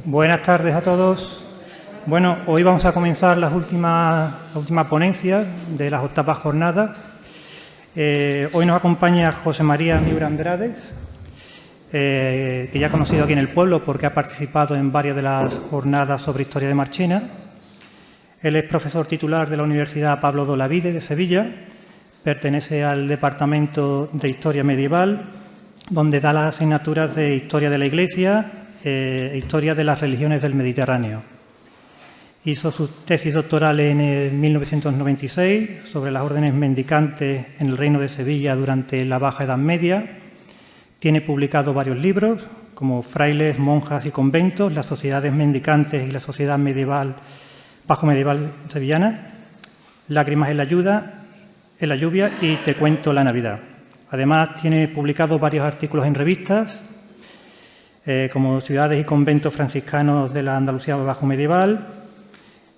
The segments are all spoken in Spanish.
Buenas tardes a todos. Bueno, hoy vamos a comenzar la última ponencia de las 8ª jornadas. Hoy nos acompaña José María Miura Andrade, que ya ha conocido aquí en el pueblo porque ha participado en varias de las jornadas sobre historia de Marchena. Él es profesor titular de la Universidad Pablo de Olavide de Sevilla, pertenece al Departamento de Historia Medieval, donde da las asignaturas de Historia de la Iglesia e Historia de las Religiones del Mediterráneo. Hizo su tesis doctoral en el 1996 sobre las órdenes mendicantes en el Reino de Sevilla durante la Baja Edad Media. Tiene publicado varios libros, como Frailes, monjas y conventos, las sociedades mendicantes y la sociedad medieval, bajo-medieval sevillana, Lágrimas en la lluvia y Te cuento la Navidad. Además, tiene publicado varios artículos en revistas, como Ciudades y conventos franciscanos de la Andalucía bajo-medieval,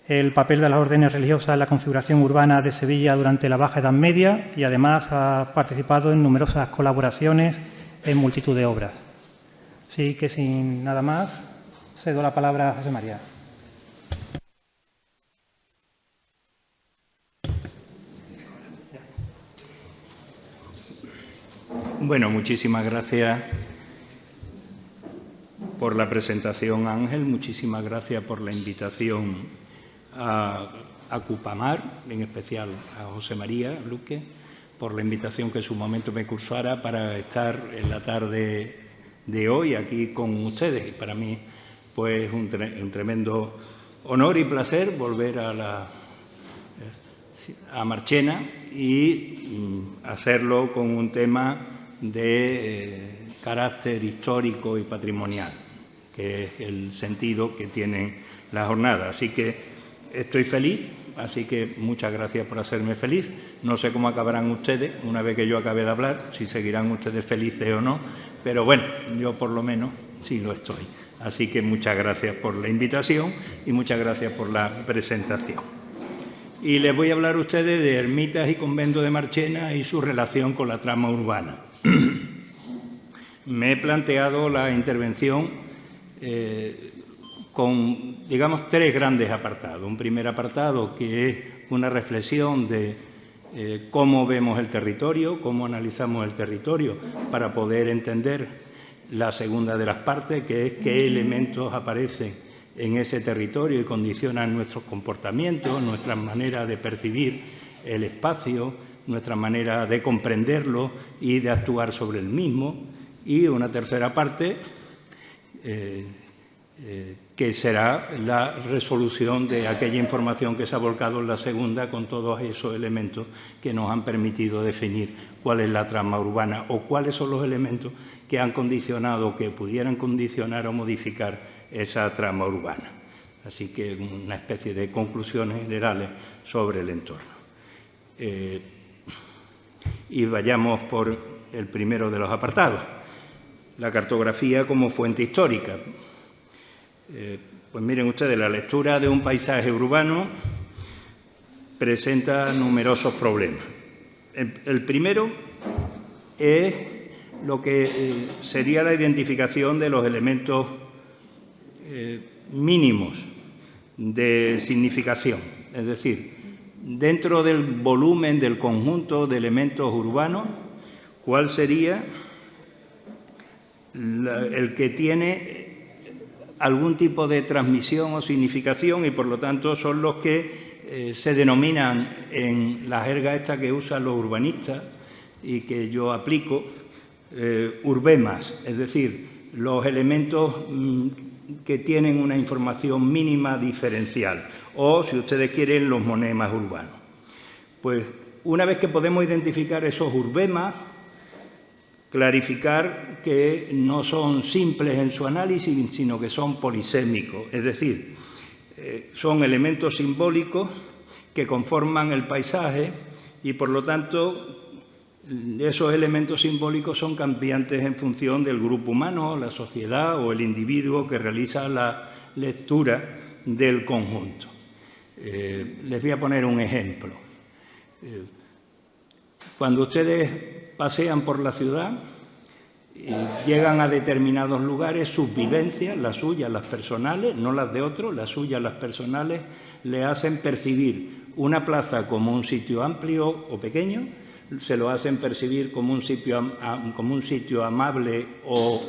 el papel de las órdenes religiosas en la configuración urbana de Sevilla durante la Baja Edad Media y, además, ha participado en numerosas colaboraciones en multitud de obras. Así que, sin nada más, cedo la palabra a José María. Bueno, muchísimas gracias por la presentación, Ángel. Muchísimas gracias por la invitación a Cupamar, en especial a José María Luque, por la invitación que en su momento me cursara para estar en la tarde de hoy aquí con ustedes. Y para mí, pues, un tremendo honor y placer volver a Marchena y hacerlo con un tema de carácter histórico y patrimonial, que es el sentido que tienen las jornadas. Así que estoy feliz, así que muchas gracias por hacerme feliz. No sé cómo acabarán ustedes una vez que yo acabe de hablar, si seguirán ustedes felices o no, pero bueno, yo por lo menos sí lo estoy. Así que muchas gracias por la invitación y muchas gracias por la presentación. Y les voy a hablar a ustedes de ermitas y conventos de Marchena y su relación con la trama urbana. Me he planteado la intervención con, digamos, 3 grandes apartados. Un primer apartado que es una reflexión de cómo vemos el territorio, cómo analizamos el territorio para poder entender la segunda de las partes, que es qué elementos aparecen en ese territorio y condicionan nuestros comportamientos, nuestra manera de percibir el espacio, nuestra manera de comprenderlo y de actuar sobre el mismo. Y una tercera parte que será la resolución de aquella información que se ha volcado en la segunda con todos esos elementos que nos han permitido definir cuál es la trama urbana o cuáles son los elementos que han condicionado, que pudieran condicionar o modificar esa trama urbana. Así que una especie de conclusiones generales sobre el entorno. Y vayamos por el primero de los apartados, la cartografía como fuente histórica. Pues miren ustedes, la lectura de un paisaje urbano presenta numerosos problemas. El primero es lo que sería la identificación de los elementos mínimos de significación, es decir, dentro del volumen del conjunto de elementos urbanos, ¿cuál sería el que tiene algún tipo de transmisión o significación y, por lo tanto, son los que se denominan en la jerga esta que usan los urbanistas y que yo aplico, urbemas, es decir, los elementos que tienen una información mínima diferencial, o, si ustedes quieren, los monemas urbanos. Pues, una vez que podemos identificar esos urbemas, clarificar que no son simples en su análisis, sino que son polisémicos, es decir, son elementos simbólicos que conforman el paisaje y, por lo tanto, esos elementos simbólicos son cambiantes en función del grupo humano, la sociedad o el individuo que realiza la lectura del conjunto. Les voy a poner un ejemplo. Cuando ustedes pasean por la ciudad llegan a determinados lugares, sus vivencias, las suyas, las personales, no las de otros, las suyas, las personales, le hacen percibir una plaza como un sitio amplio o pequeño, se lo hacen percibir como un sitio amable o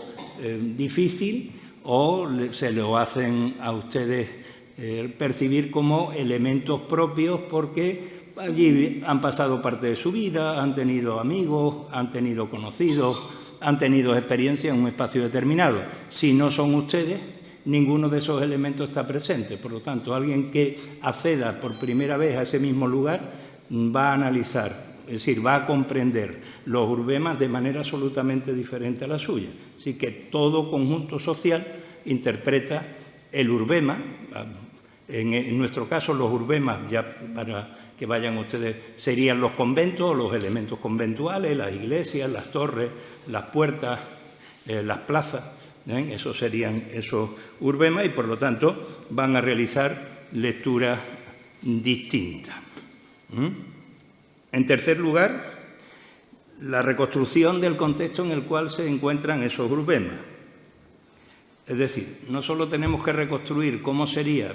difícil, o se lo hacen a ustedes percibir como elementos propios porque allí han pasado parte de su vida, han tenido amigos, han tenido conocidos, han tenido experiencia en un espacio determinado. Si no son ustedes, ninguno de esos elementos está presente. Por lo tanto, alguien que acceda por primera vez a ese mismo lugar va a analizar, es decir, va a comprender los urbemas de manera absolutamente diferente a la suya. Así que todo conjunto social interpreta el urbema. En nuestro caso, los urbemas, ya para que vayan ustedes, serían los conventos, los elementos conventuales, las iglesias, las torres, las puertas, las plazas. Esos serían esos urbemas y, por lo tanto, van a realizar lecturas distintas. En tercer lugar, la reconstrucción del contexto en el cual se encuentran esos urbemas. Es decir, no solo tenemos que reconstruir cómo sería,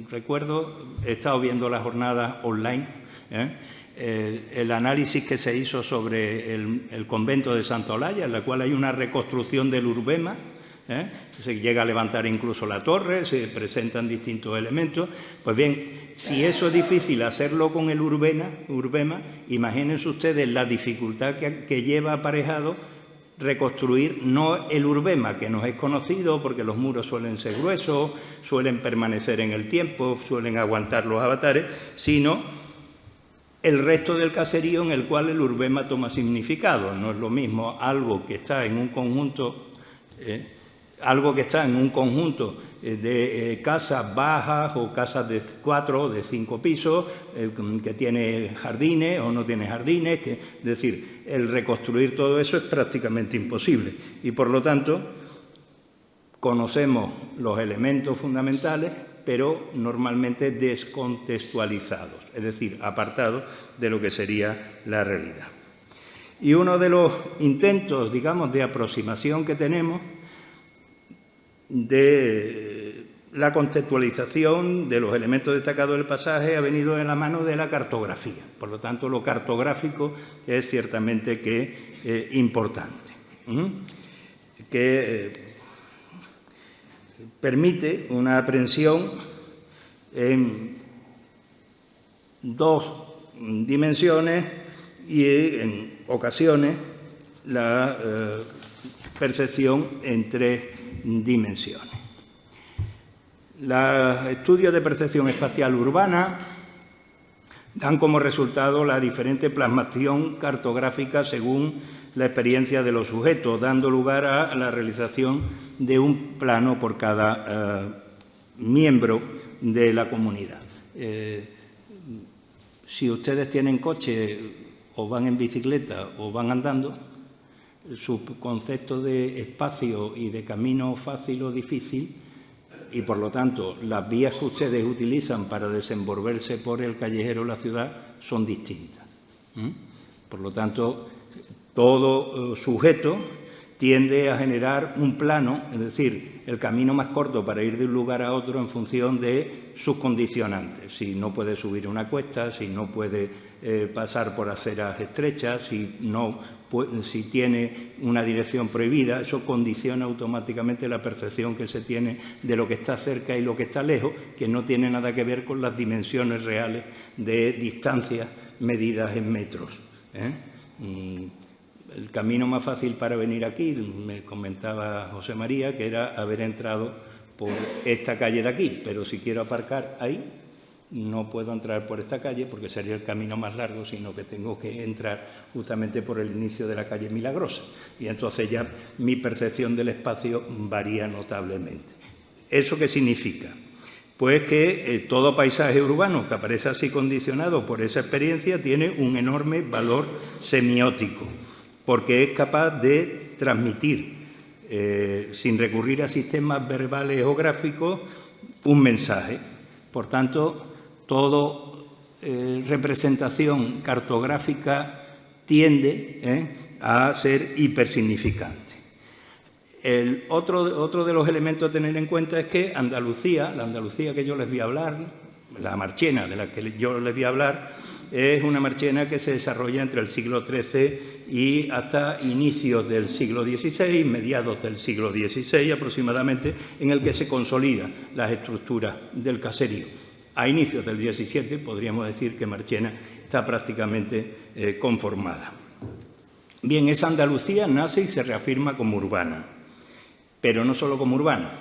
recuerdo, he estado viendo las jornadas online, el análisis que se hizo sobre el convento de Santa Olalla, en la cual hay una reconstrucción del urbema, se llega a levantar incluso la torre, se presentan distintos elementos. Pues bien, si eso es difícil hacerlo con el urbema, imagínense ustedes la dificultad que lleva aparejado reconstruir no el urbema, que nos es conocido porque los muros suelen ser gruesos, suelen permanecer en el tiempo, suelen aguantar los avatares, sino el resto del caserío en el cual el urbema toma significado. No es lo mismo algo que está en un conjunto de casas bajas o casas de 4 o de 5 pisos, que tiene jardines o no tiene jardines. Es decir, el reconstruir todo eso es prácticamente imposible. Y, por lo tanto, conocemos los elementos fundamentales, pero normalmente descontextualizados, es decir, apartados de lo que sería la realidad. Y uno de los intentos, digamos, de aproximación que tenemos de la contextualización de los elementos destacados del pasaje ha venido de la mano de la cartografía. Por lo tanto, lo cartográfico es ciertamente que importante, que permite una aprehensión en 2 dimensiones y en ocasiones la percepción en 3 dimensiones. Los estudios de percepción espacial urbana dan como resultado la diferente plasmación cartográfica según la experiencia de los sujetos, dando lugar a la realización de un plano por cada miembro de la comunidad. Si ustedes tienen coche o van en bicicleta o van andando, su concepto de espacio y de camino fácil o difícil, y por lo tanto las vías que ustedes utilizan para desenvolverse por el callejero o la ciudad son distintas. Por lo tanto, todo sujeto tiende a generar un plano, es decir, el camino más corto para ir de un lugar a otro en función de sus condicionantes. Si no puede subir una cuesta, si no puede pasar por aceras estrechas, si tiene una dirección prohibida, eso condiciona automáticamente la percepción que se tiene de lo que está cerca y lo que está lejos, que no tiene nada que ver con las dimensiones reales de distancias medidas en metros. El camino más fácil para venir aquí, me comentaba José María, que era haber entrado por esta calle de aquí, pero si quiero aparcar ahí, no puedo entrar por esta calle porque sería el camino más largo, sino que tengo que entrar justamente por el inicio de la calle Milagrosa. Y entonces ya mi percepción del espacio varía notablemente. ¿Eso qué significa? Pues que todo paisaje urbano que aparece así condicionado por esa experiencia tiene un enorme valor semiótico, porque es capaz de transmitir, sin recurrir a sistemas verbales o gráficos, un mensaje. Por tanto, toda representación cartográfica tiende a ser hipersignificante. Otro de los elementos a tener en cuenta es que Andalucía, la Andalucía que yo les voy a hablar, la Marchena de la que yo les voy a hablar, es una Marchena que se desarrolla entre el siglo XIII y hasta inicios del siglo XVI, mediados del siglo XVI aproximadamente, en el que se consolidan las estructuras del caserío. A inicios del XVII podríamos decir que Marchena está prácticamente conformada. Bien, esa Andalucía nace y se reafirma como urbana, pero no solo como urbana,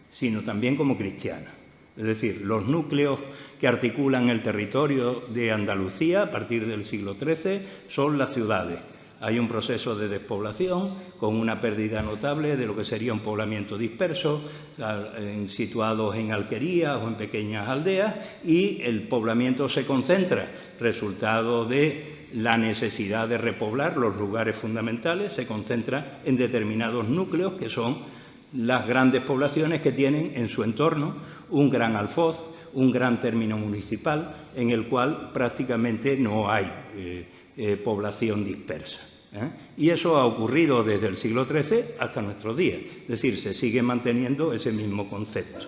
sino también como cristiana. Es decir, los núcleos que articulan el territorio de Andalucía a partir del siglo XIII son las ciudades. Hay un proceso de despoblación con una pérdida notable de lo que sería un poblamiento disperso, situados en alquerías o en pequeñas aldeas, y el poblamiento se concentra, resultado de la necesidad de repoblar los lugares fundamentales, se concentra en determinados núcleos que son las grandes poblaciones que tienen en su entorno un gran alfoz, un gran término municipal en el cual prácticamente no hay población dispersa. Y eso ha ocurrido desde el siglo XIII hasta nuestros días, es decir, se sigue manteniendo ese mismo concepto.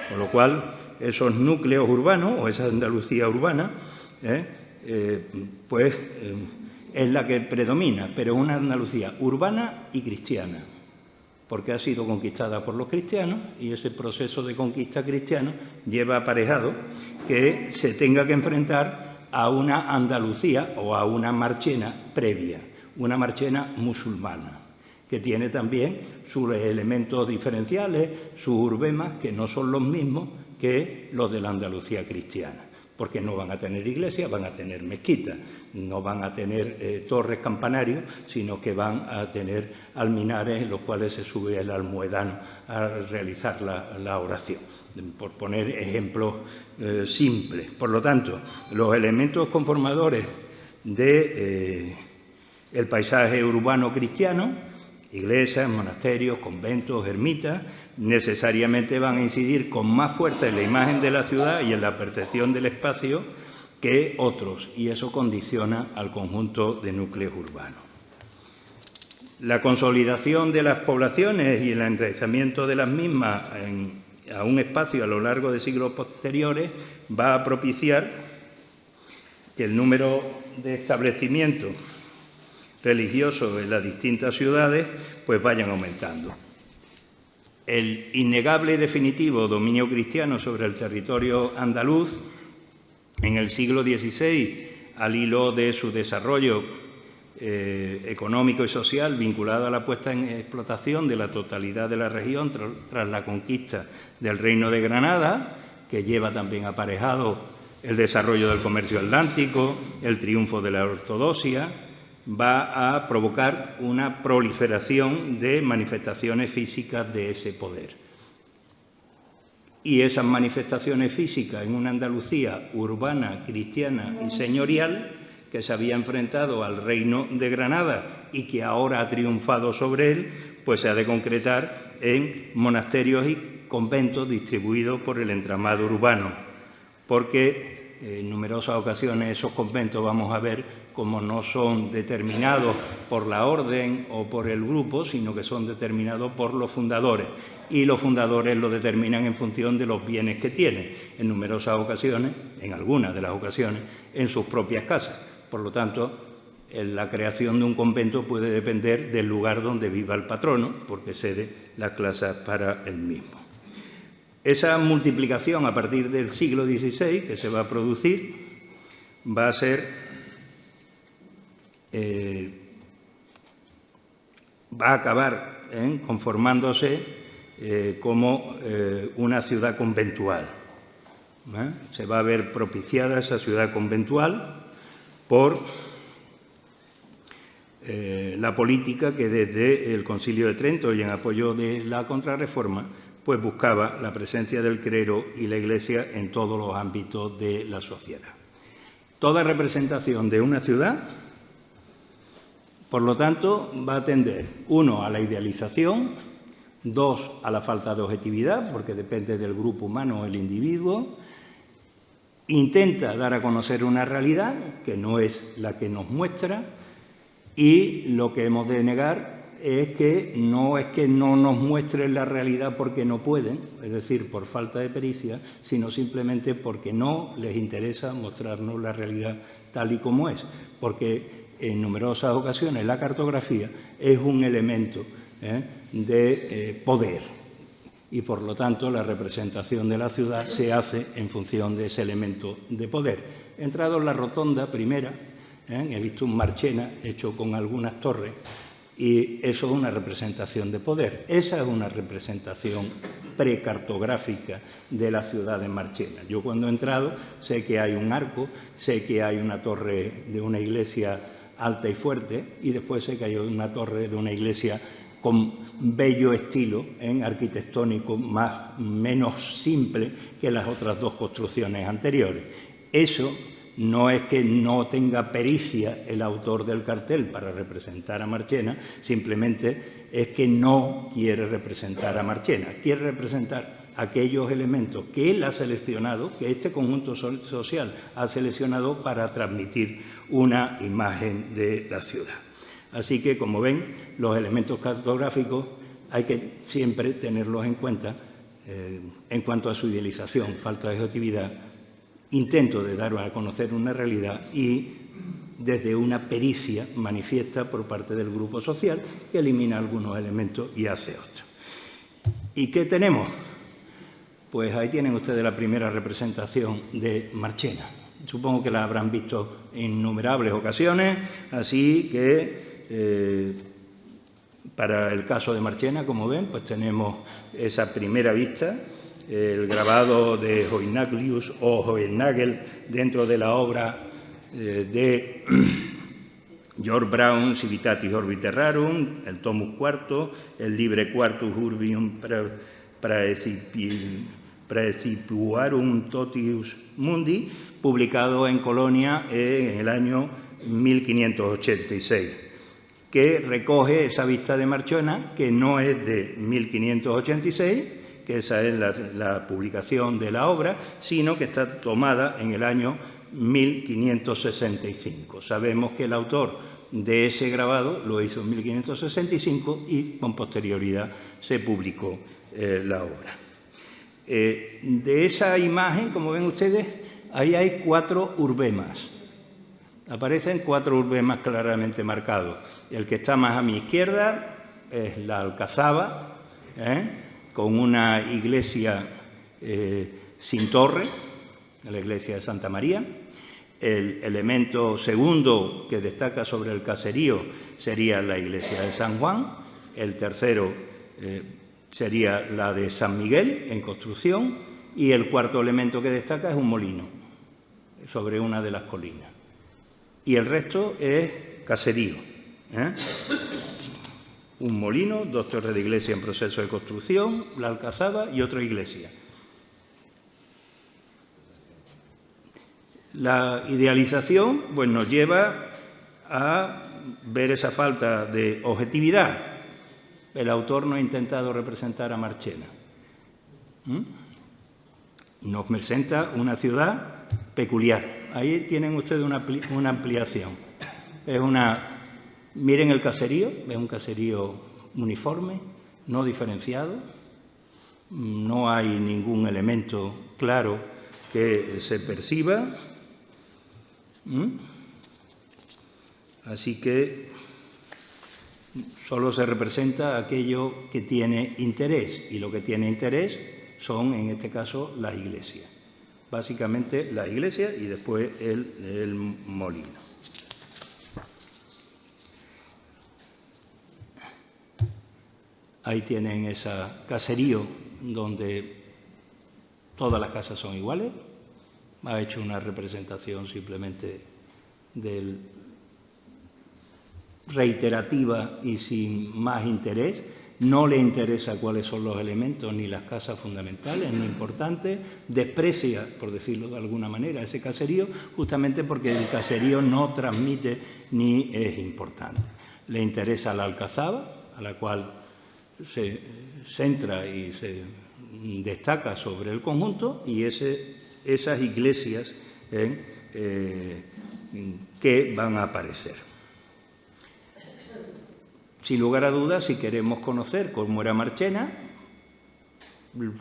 Con lo cual, esos núcleos urbanos o esa Andalucía urbana es la que predomina, pero una Andalucía urbana y cristiana, porque ha sido conquistada por los cristianos y ese proceso de conquista cristiano lleva aparejado que se tenga que enfrentar a una Andalucía o a una Marchena previa, una Marchena musulmana, que tiene también sus elementos diferenciales, sus urbemas, que no son los mismos que los de la Andalucía cristiana, porque no van a tener iglesias, van a tener mezquitas, no van a tener torres campanarios, sino que van a tener alminares en los cuales se sube el almohedano a realizar la oración, por poner ejemplos simples. Por lo tanto, los elementos conformadores del paisaje urbano cristiano, iglesias, monasterios, conventos, ermitas, necesariamente van a incidir con más fuerza en la imagen de la ciudad y en la percepción del espacio que otros, y eso condiciona al conjunto de núcleos urbanos. La consolidación de las poblaciones y el enraizamiento de las mismas a un espacio a lo largo de siglos posteriores va a propiciar que el número de establecimientos religiosos en las distintas ciudades pues vayan aumentando. El innegable y definitivo dominio cristiano sobre el territorio andaluz en el siglo XVI, al hilo de su desarrollo económico y social vinculado a la puesta en explotación de la totalidad de la región tras la conquista del Reino de Granada, que lleva también aparejado el desarrollo del comercio atlántico, el triunfo de la ortodoxia, va a provocar una proliferación de manifestaciones físicas de ese poder. Y esas manifestaciones físicas en una Andalucía urbana, cristiana y señorial, que se había enfrentado al Reino de Granada y que ahora ha triunfado sobre él, pues se ha de concretar en monasterios y conventos distribuidos por el entramado urbano, porque en numerosas ocasiones esos conventos vamos a ver como no son determinados por la orden o por el grupo, sino que son determinados por los fundadores. Y los fundadores lo determinan en función de los bienes que tienen, en numerosas ocasiones, en algunas de las ocasiones, en sus propias casas. Por lo tanto, la creación de un convento puede depender del lugar donde viva el patrono, porque cede las clases para él mismo. Esa multiplicación a partir del siglo XVI que se va a producir va a ser va a acabar conformándose como una ciudad conventual. Se va a ver propiciada esa ciudad conventual por la política que desde el Concilio de Trento y en apoyo de la Contrarreforma pues buscaba la presencia del clero y la Iglesia en todos los ámbitos de la sociedad. Toda representación de una ciudad, por lo tanto, va a tender, 1, a la idealización, 2, a la falta de objetividad, porque depende del grupo humano o el individuo, intenta dar a conocer una realidad que no es la que nos muestra y lo que hemos de negar es que no nos muestren la realidad porque no pueden, es decir, por falta de pericia, sino simplemente porque no les interesa mostrarnos la realidad tal y como es, porque en numerosas ocasiones la cartografía es un elemento de poder y, por lo tanto, la representación de la ciudad se hace en función de ese elemento de poder. He entrado en la rotonda primera, he visto un Marchena hecho con algunas torres, y eso es una representación de poder. Esa es una representación precartográfica de la ciudad de Marchena. Yo cuando he entrado sé que hay un arco, sé que hay una torre de una iglesia alta y fuerte, y después sé que hay una torre de una iglesia con bello estilo arquitectónico menos simple que las otras dos construcciones anteriores. Eso no es que no tenga pericia el autor del cartel para representar a Marchena, simplemente es que no quiere representar a Marchena, quiere representar aquellos elementos que él ha seleccionado, que este conjunto social ha seleccionado para transmitir una imagen de la ciudad. Así que, como ven, los elementos cartográficos hay que siempre tenerlos en cuenta en cuanto a su idealización, falta de objetividad, intento de dar a conocer una realidad y desde una pericia manifiesta por parte del grupo social que elimina algunos elementos y hace otros. ¿Y qué tenemos? Pues ahí tienen ustedes la primera representación de Marchena. Supongo que la habrán visto en innumerables ocasiones, así que para el caso de Marchena, como ven, pues tenemos esa primera vista, el grabado de Hoynaglius o Hohenagel dentro de la obra de George Brown, Civitatis Orbiter Rarum, el Tomus IV, el Libre Quartus Urbium Praecipuarum Totius Mundi, publicado en Colonia en el año 1586, que recoge esa vista de Marchena, que no es de 1586, que esa es la publicación de la obra, sino que está tomada en el año 1565. Sabemos que el autor de ese grabado lo hizo en 1565 y con posterioridad se publicó la obra. De esa imagen, como ven ustedes, ahí hay 4 urbemas. Aparecen 4 urbemas claramente marcados. El que está más a mi izquierda es la Alcazaba, con una iglesia sin torre, la iglesia de Santa María. El elemento segundo que destaca sobre el caserío sería la iglesia de San Juan. El tercero sería la de San Miguel, en construcción. Y el cuarto elemento que destaca es un molino sobre una de las colinas. Y el resto es caserío. Un molino, 2 torres de iglesia en proceso de construcción, la Alcazaba y otra iglesia. La idealización pues, nos lleva a ver esa falta de objetividad. El autor no ha intentado representar a Marchena. Nos presenta una ciudad peculiar. Ahí tienen ustedes una ampliación. Miren el caserío, es un caserío uniforme, no diferenciado. No hay ningún elemento claro que se perciba. Así que solo se representa aquello que tiene interés, y lo que tiene interés son, en este caso, las iglesias. Básicamente la iglesia y después el molino. Ahí tienen ese caserío donde todas las casas son iguales. Ha hecho una representación simplemente reiterativa y sin más interés. No le interesa cuáles son los elementos ni las casas fundamentales, ni importantes. Desprecia, por decirlo de alguna manera, ese caserío, justamente porque el caserío no transmite ni es importante. Le interesa la Alcazaba, a la cual se centra y se destaca sobre el conjunto, y esas iglesias que van a aparecer. sin lugar a dudas, si queremos conocer cómo era Marchena,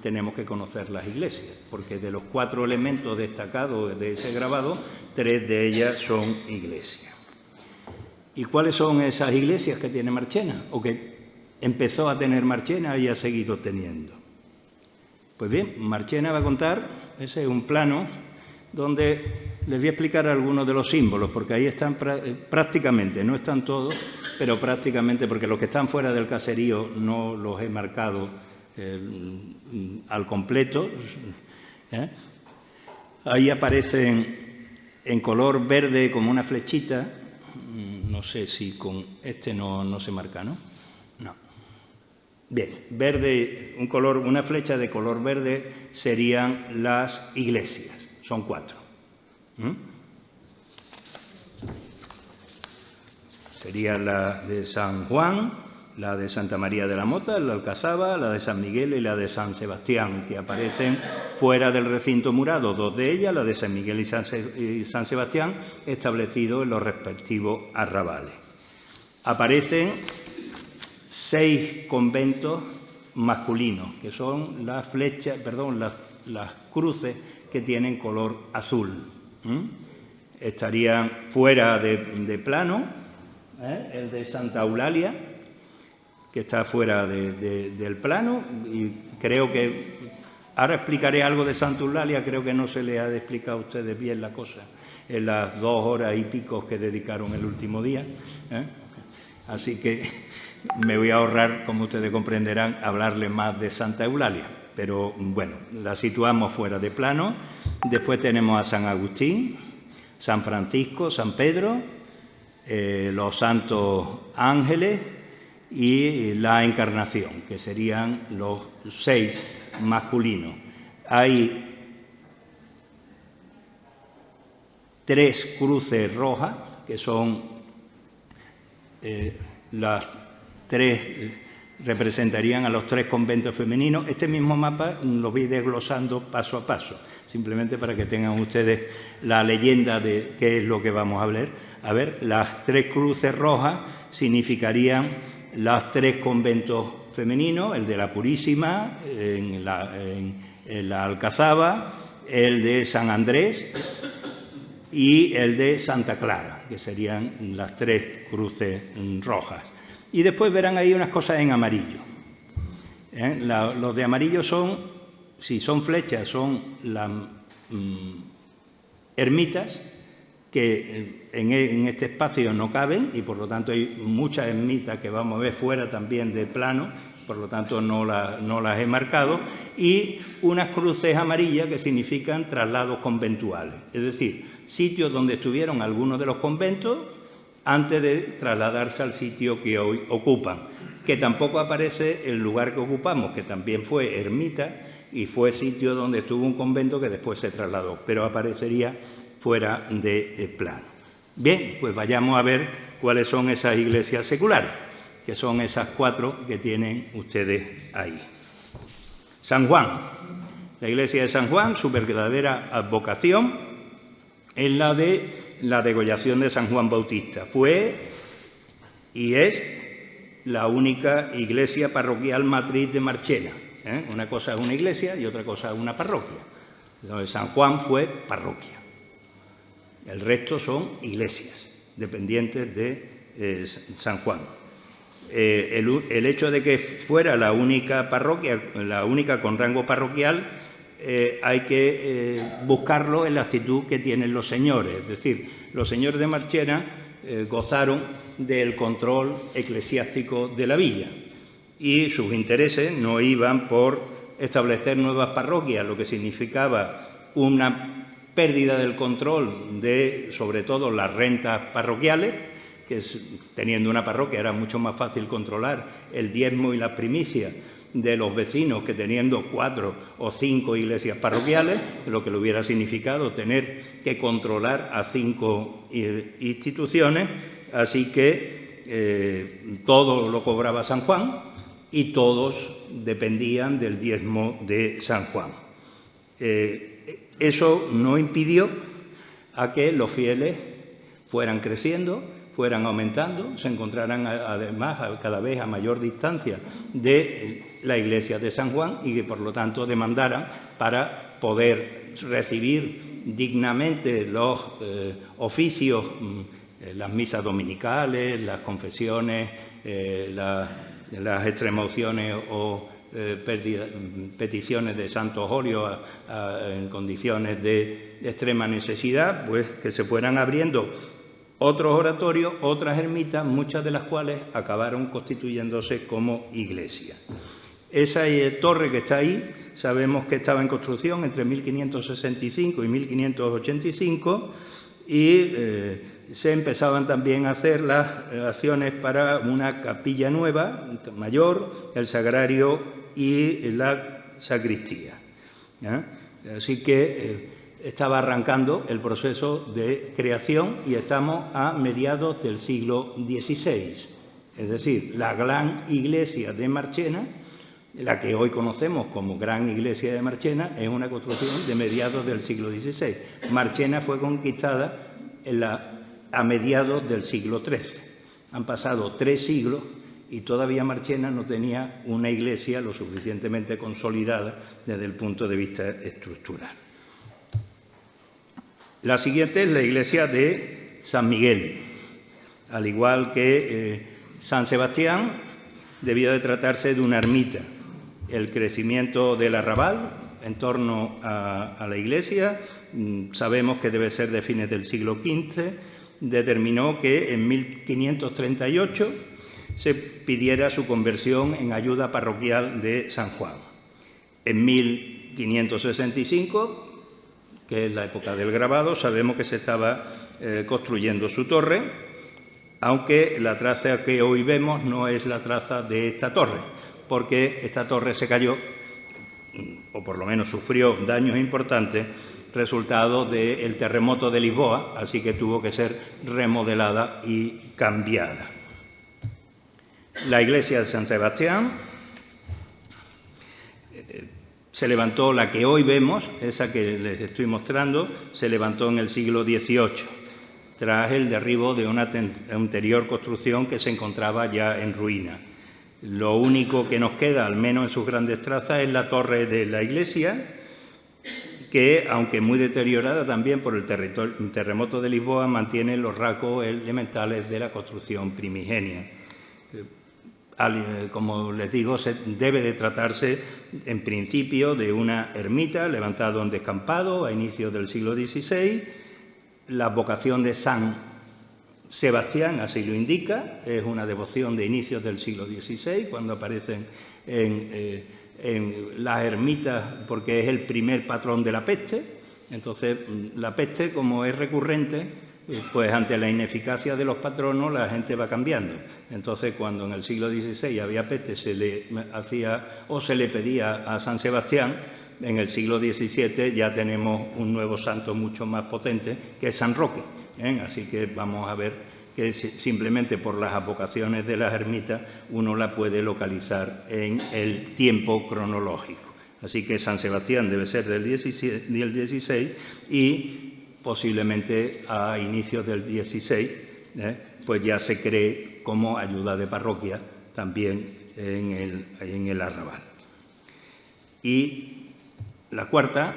tenemos que conocer las iglesias, porque de los 4 elementos destacados de ese grabado, 3 de ellas son iglesias. ¿Y cuáles son esas iglesias que tiene Marchena, o que empezó a tener Marchena y ha seguido teniendo? Pues bien, Marchena va a contar, ese es un plano donde les voy a explicar algunos de los símbolos, porque ahí están prácticamente, no están todos, pero prácticamente, porque los que están fuera del caserío no los he marcado al completo. Ahí aparecen en color verde como una flechita, no sé si con este no se marca, ¿no? No. Bien, verde, una flecha de color verde serían las iglesias, son 4. Sería la de San Juan, la de Santa María de la Mota, la Alcazaba, la de San Miguel y la de San Sebastián, que aparecen fuera del recinto murado, 2 de ellas, la de San Miguel y San Sebastián, establecidos en los respectivos arrabales. Aparecen 6 conventos masculinos, que son las flechas, las cruces que tienen color azul. Estarían fuera de plano, el de Santa Eulalia, que está fuera del plano, y creo que ahora explicaré algo de Santa Eulalia, creo que no se le ha explicado a ustedes bien la cosa en las 2 horas y pico que dedicaron el último día, así que me voy a ahorrar, como ustedes comprenderán, hablarles más de Santa Eulalia, pero bueno, la situamos fuera de plano. Después tenemos a San Agustín, San Francisco, San Pedro, los santos ángeles y la Encarnación, que serían los 6 masculinos. Hay 3 cruces rojas, que son las 3, representarían a los 3 conventos femeninos. Este mismo mapa lo voy desglosando paso a paso, simplemente para que tengan ustedes la leyenda de qué es lo que vamos a ver. A ver, las 3 cruces rojas significarían los 3 conventos femeninos, el de la Purísima, en la Alcazaba, el de San Andrés y el de Santa Clara, que serían las 3 cruces rojas. Y después verán ahí unas cosas en amarillo. Los de amarillo son, si son flechas, son las ermitas, que en este espacio no caben, y por lo tanto hay muchas ermitas que vamos a ver fuera también de plano, por lo tanto no las he marcado, y unas cruces amarillas que significan traslados conventuales, es decir, sitios donde estuvieron algunos de los conventos antes de trasladarse al sitio que hoy ocupan, que tampoco aparece el lugar que ocupamos, que también fue ermita y fue sitio donde estuvo un convento que después se trasladó, pero aparecería fuera de plano. Bien, pues vayamos a ver cuáles son esas iglesias seculares, que son esas 4 que tienen ustedes ahí. San Juan. La iglesia de San Juan, su verdadera advocación es la de la degollación de San Juan Bautista. Fue y es la única iglesia parroquial matriz de Marchena. Una cosa es una iglesia y otra cosa es una parroquia. Entonces, San Juan fue parroquia. El resto son iglesias dependientes de San Juan. El hecho de que fuera la única parroquia, la única con rango parroquial, hay que buscarlo en la actitud que tienen los señores. Es decir, los señores de Marchena gozaron del control eclesiástico de la villa y sus intereses no iban por establecer nuevas parroquias, lo que significaba una pérdida del control de, sobre todo, las rentas parroquiales, que teniendo una parroquia era mucho más fácil controlar el diezmo y las primicias de los vecinos que teniendo 4 o 5 iglesias parroquiales, lo que le hubiera significado tener que controlar a 5 instituciones, así que todo lo cobraba San Juan y todos dependían del diezmo de San Juan. Eso no impidió a que los fieles fueran creciendo, fueran aumentando, se encontraran además cada vez a mayor distancia de la iglesia de San Juan y que por lo tanto demandaran para poder recibir dignamente los oficios, las misas dominicales, las confesiones, las extremaunciones o peticiones de santos óleos en condiciones de extrema necesidad, pues que se fueran abriendo otros oratorios, otras ermitas, muchas de las cuales acabaron constituyéndose como iglesia. Esa torre que está ahí, sabemos que estaba en construcción entre 1565 y 1585 y se empezaban también a hacer las acciones para una capilla nueva, mayor, el sagrario y la sacristía. ¿Ya? Así que estaba arrancando el proceso de creación y estamos a mediados del siglo XVI. Es decir, la gran iglesia de Marchena, la que hoy conocemos como Gran Iglesia de Marchena, es una construcción de mediados del siglo XVI. Marchena fue conquistada a mediados del siglo XIII. Han pasado 3 siglos y todavía Marchena no tenía una iglesia lo suficientemente consolidada desde el punto de vista estructural. La siguiente es la iglesia de San Miguel. Al igual que San Sebastián, debía de tratarse de una ermita. El crecimiento del arrabal en torno a la iglesia, sabemos que debe ser de fines del siglo XV, determinó que en 1538 se pidiera su conversión en ayuda parroquial de San Juan. En 1565, que es la época del grabado, sabemos que se estaba construyendo su torre, aunque la traza que hoy vemos no es la traza de esta torre, porque esta torre se cayó, o por lo menos sufrió daños importantes, resultado del terremoto de Lisboa, así que tuvo que ser remodelada y cambiada. La iglesia de San Sebastián se levantó, la que hoy vemos, esa que les estoy mostrando, se levantó en el siglo XVIII, tras el derribo de una anterior construcción que se encontraba ya en ruina. Lo único que nos queda, al menos en sus grandes trazas, es la torre de la iglesia, que, aunque muy deteriorada también por el terremoto de Lisboa, mantiene los rasgos elementales de la construcción primigenia. Como les digo, debe de tratarse en principio de una ermita levantada en descampado a inicios del siglo XVI. La vocación de San Sebastián así lo indica, es una devoción de inicios del siglo XVI, cuando aparecen en las ermitas, porque es el primer patrón de la peste. Entonces, la peste, como es recurrente, pues ante la ineficacia de los patronos la gente va cambiando. Entonces, cuando en el siglo XVI había peste, se le hacía o se le pedía a San Sebastián. En el siglo XVII ya tenemos un nuevo santo mucho más potente, que es San Roque. Así que vamos a ver que simplemente por las advocaciones de las ermitas uno la puede localizar en el tiempo cronológico. Así que San Sebastián debe ser del 16 y posiblemente a inicios del 16, pues ya se cree como ayuda de parroquia también en el arrabal. Y la cuarta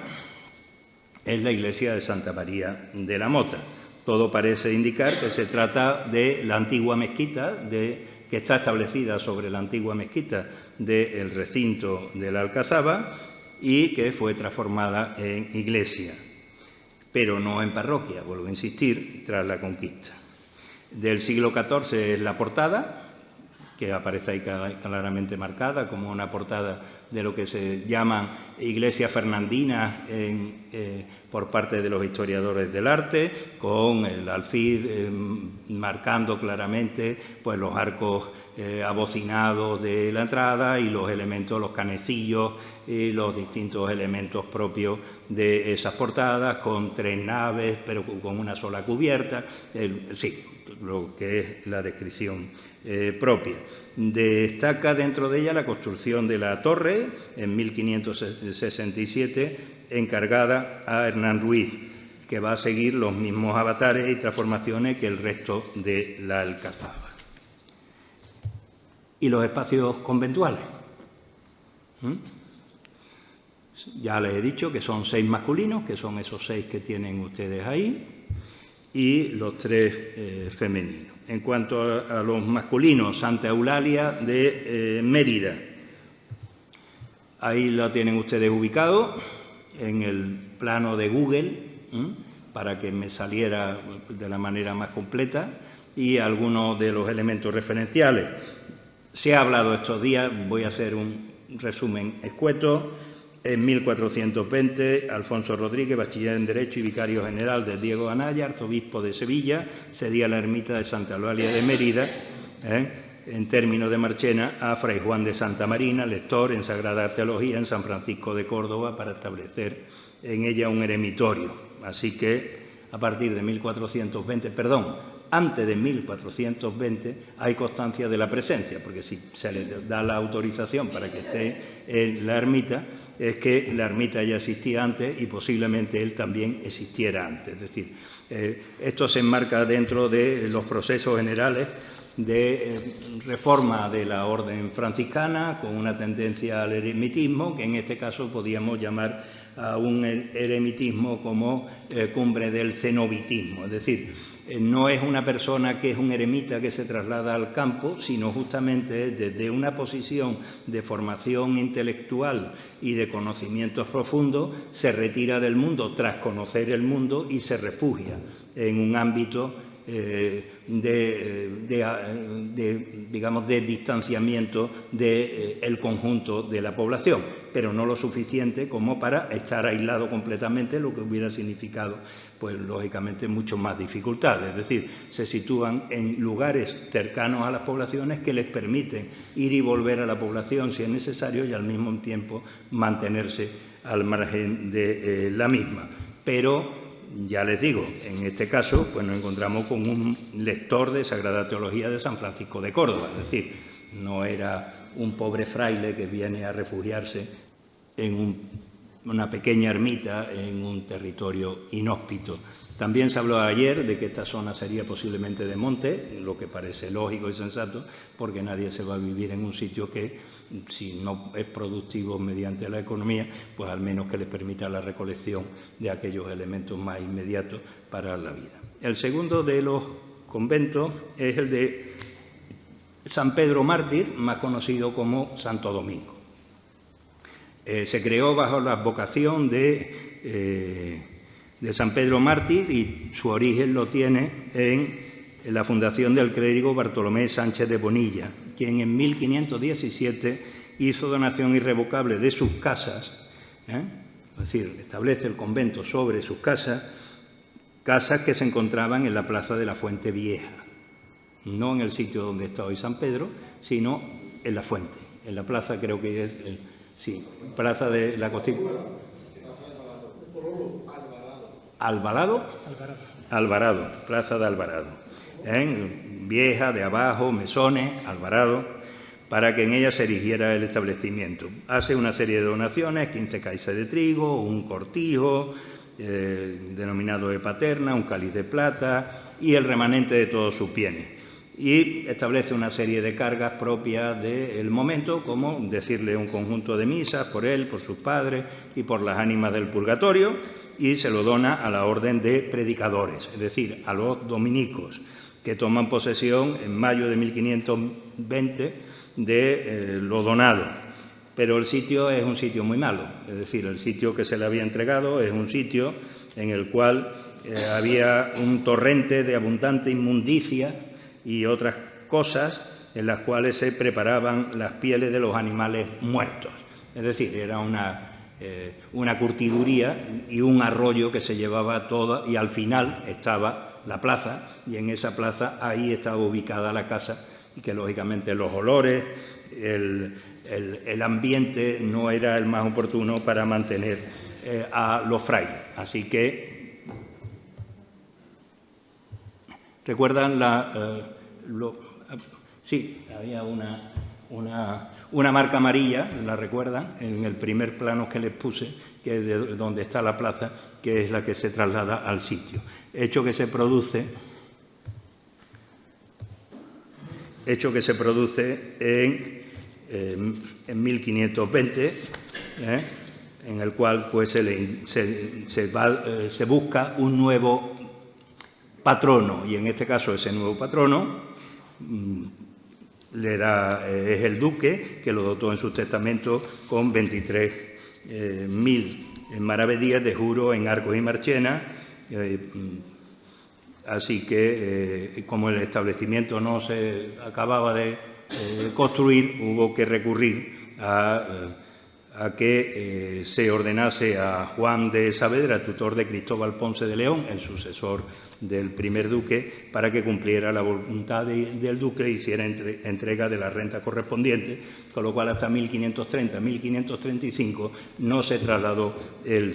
es la iglesia de Santa María de la Mota. Todo parece indicar que se trata de la antigua mezquita, que está establecida sobre la antigua mezquita del recinto de la Alcazaba y que fue transformada en iglesia, pero no en parroquia, vuelvo a insistir, tras la conquista. Del siglo XIV es la portada, que aparece ahí claramente marcada como una portada de lo que se llaman iglesias fernandinas por parte de los historiadores del arte, con el alfid marcando claramente pues, los arcos abocinados de la entrada y los elementos, los canecillos y los distintos elementos propios de esas portadas, con 3 naves, pero con una sola cubierta, sí, lo que es la descripción propia. Destaca dentro de ella la construcción de la torre en 1567, encargada a Hernán Ruiz, que va a seguir los mismos avatares y transformaciones que el resto de la alcazaba. ¿Y los espacios conventuales? Ya les he dicho que son 6 masculinos, que son esos 6 que tienen ustedes ahí, y los 3 femeninos. En cuanto a los masculinos, Santa Eulalia de Mérida. Ahí lo tienen ustedes ubicado en el plano de Google, para que me saliera de la manera más completa, y algunos de los elementos referenciales. Se ha hablado estos días, voy a hacer un resumen escueto. En 1420, Alfonso Rodríguez, bachiller en Derecho y vicario general de Diego Anaya, arzobispo de Sevilla, cedía la ermita de Santa Eulalia de Mérida, en términos de Marchena, a Fray Juan de Santa Marina, lector en Sagrada Teología en San Francisco de Córdoba, para establecer en ella un eremitorio. Así que, a partir de 1420, antes de 1420 hay constancia de la presencia, porque si se le da la autorización para que esté en la ermita, es que la ermita ya existía antes y posiblemente él también existiera antes. Es decir, esto se enmarca dentro de los procesos generales de reforma de la orden franciscana, con una tendencia al eremitismo, que en este caso podíamos llamar a un eremitismo como cumbre del cenobitismo. Es decir, no es una persona que es un eremita que se traslada al campo, sino justamente desde una posición de formación intelectual y de conocimientos profundos, se retira del mundo tras conocer el mundo y se refugia en un ámbito digamos, de distanciamiento del conjunto de la población, pero no lo suficiente como para estar aislado completamente, lo que hubiera significado, pues lógicamente, mucho más dificultades. Es decir, se sitúan en lugares cercanos a las poblaciones que les permiten ir y volver a la población si es necesario y al mismo tiempo mantenerse al margen de la misma. Pero ya les digo, en este caso, pues nos encontramos con un lector de Sagrada Teología de San Francisco de Córdoba, es decir, no era un pobre fraile que viene a refugiarse en una pequeña ermita en un territorio inhóspito. También se habló ayer de que esta zona sería posiblemente de monte, lo que parece lógico y sensato, porque nadie se va a vivir en un sitio que, si no es productivo mediante la economía, pues al menos que le permita la recolección de aquellos elementos más inmediatos para la vida. El segundo de los conventos es el de San Pedro Mártir, más conocido como Santo Domingo. Se creó bajo la advocación de San Pedro Mártir y su origen lo tiene en la fundación del clérigo Bartolomé Sánchez de Bonilla, quien en 1517 hizo donación irrevocable de sus casas, es decir, establece el convento sobre sus casas que se encontraban en la plaza de la Fuente Vieja, no en el sitio donde está hoy San Pedro, sino en la Fuente, en la plaza, creo que es, plaza de la Constitución. Alvarado, plaza de Alvarado. Vieja, de abajo, mesones, Alvarado, para que en ella se erigiera el establecimiento. Hace una serie de donaciones, 15 caizas de trigo, un cortijo, denominado de paterna, un cáliz de plata y el remanente de todos sus bienes. Y establece una serie de cargas propias del momento, como decirle un conjunto de misas por él, por sus padres y por las ánimas del purgatorio, y se lo dona a la orden de predicadores, es decir, a los dominicos, que toman posesión en mayo de 1520 de lo donado. Pero el sitio es un sitio muy malo, es decir, el sitio que se le había entregado es un sitio en el cual había un torrente de abundante inmundicia y otras cosas en las cuales se preparaban las pieles de los animales muertos. Es decir, era una curtiduría y un arroyo que se llevaba todo, y al final estaba la plaza, y en esa plaza ahí estaba ubicada la casa, y que lógicamente los olores, el ambiente no era el más oportuno para mantener a los frailes. Así que, ¿recuerdan sí, había una marca amarilla, la recuerdan, en el primer plano que les puse, que es de donde está la plaza, que es la que se traslada al sitio. Hecho que se produce en 1520, en el cual pues, se busca un nuevo patrono, y en este caso ese nuevo patrono es el duque, que lo dotó en sus testamentos con 23.000 maravedíes de juro en Arcos y Marchena. Así que, como el establecimiento no se acababa de construir, hubo que recurrir a que se ordenase a Juan de Saavedra, tutor de Cristóbal Ponce de León, el sucesor del primer duque, para que cumpliera la voluntad del duque e hiciera entrega de la renta correspondiente, con lo cual hasta 1530-1535 no se trasladó el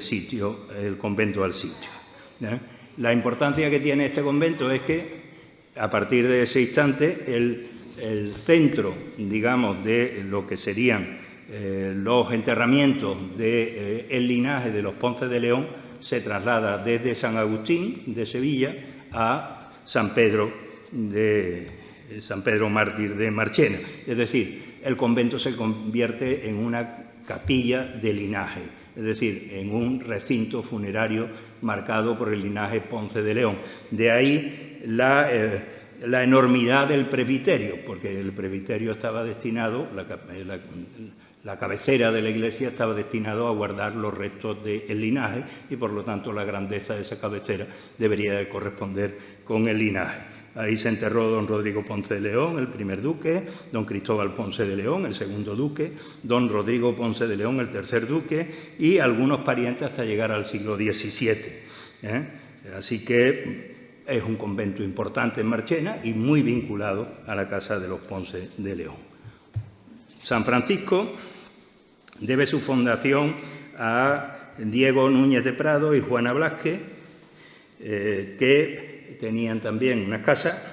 convento al sitio. La importancia que tiene este convento es que, a partir de ese instante, el centro, digamos, de lo que serían los enterramientos del linaje de los Ponce de León se traslada desde San Agustín de Sevilla a San Pedro Mártir de Marchena. Es decir, el convento se convierte en una capilla de linaje, es decir, en un recinto funerario marcado por el linaje Ponce de León. De ahí la enormidad del presbiterio, porque el presbiterio estaba destinado, la cabecera de la iglesia estaba destinado a guardar los restos del linaje y, por lo tanto, la grandeza de esa cabecera debería de corresponder con el linaje. Ahí se enterró don Rodrigo Ponce de León, el primer duque, don Cristóbal Ponce de León, el segundo duque, don Rodrigo Ponce de León, el tercer duque, y algunos parientes hasta llegar al siglo XVII. Así que es un convento importante en Marchena y muy vinculado a la casa de los Ponce de León. San Francisco debe su fundación a Diego Núñez de Prado y Juana Blázquez, que tenían también una casa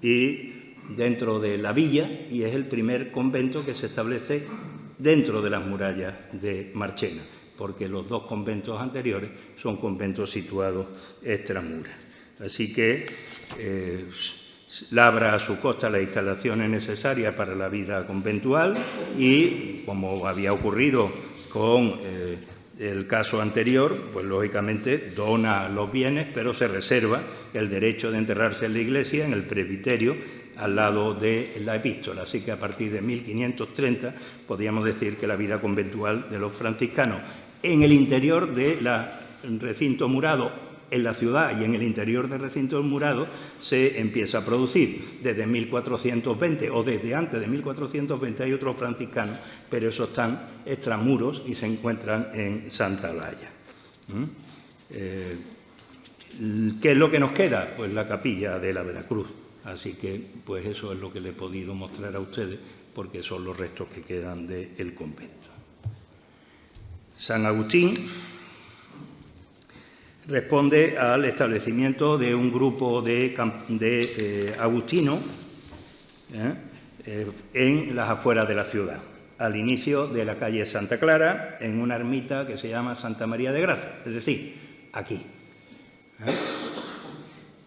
y dentro de la villa, y es el primer convento que se establece dentro de las murallas de Marchena, porque los dos conventos anteriores son conventos situados extramuras. Así que labra a su costa las instalaciones necesarias para la vida conventual y, como había ocurrido con el caso anterior, pues lógicamente dona los bienes, pero se reserva el derecho de enterrarse en la iglesia, en el presbiterio, al lado de la epístola. Así que a partir de 1530 podríamos decir que la vida conventual de los franciscanos en el interior del recinto murado, en la ciudad y en el interior del recinto murado, se empieza a producir. Desde 1420 o desde antes de 1420 hay otros franciscanos, pero esos están extramuros y se encuentran en Santa Olalla. ¿Qué es lo que nos queda? Pues la capilla de la Veracruz. Así que pues eso es lo que le he podido mostrar a ustedes, porque son los restos que quedan del convento. San Agustín responde al establecimiento de un grupo de agustinos en las afueras de la ciudad, al inicio de la calle Santa Clara, en una ermita que se llama Santa María de Gracia, es decir, aquí.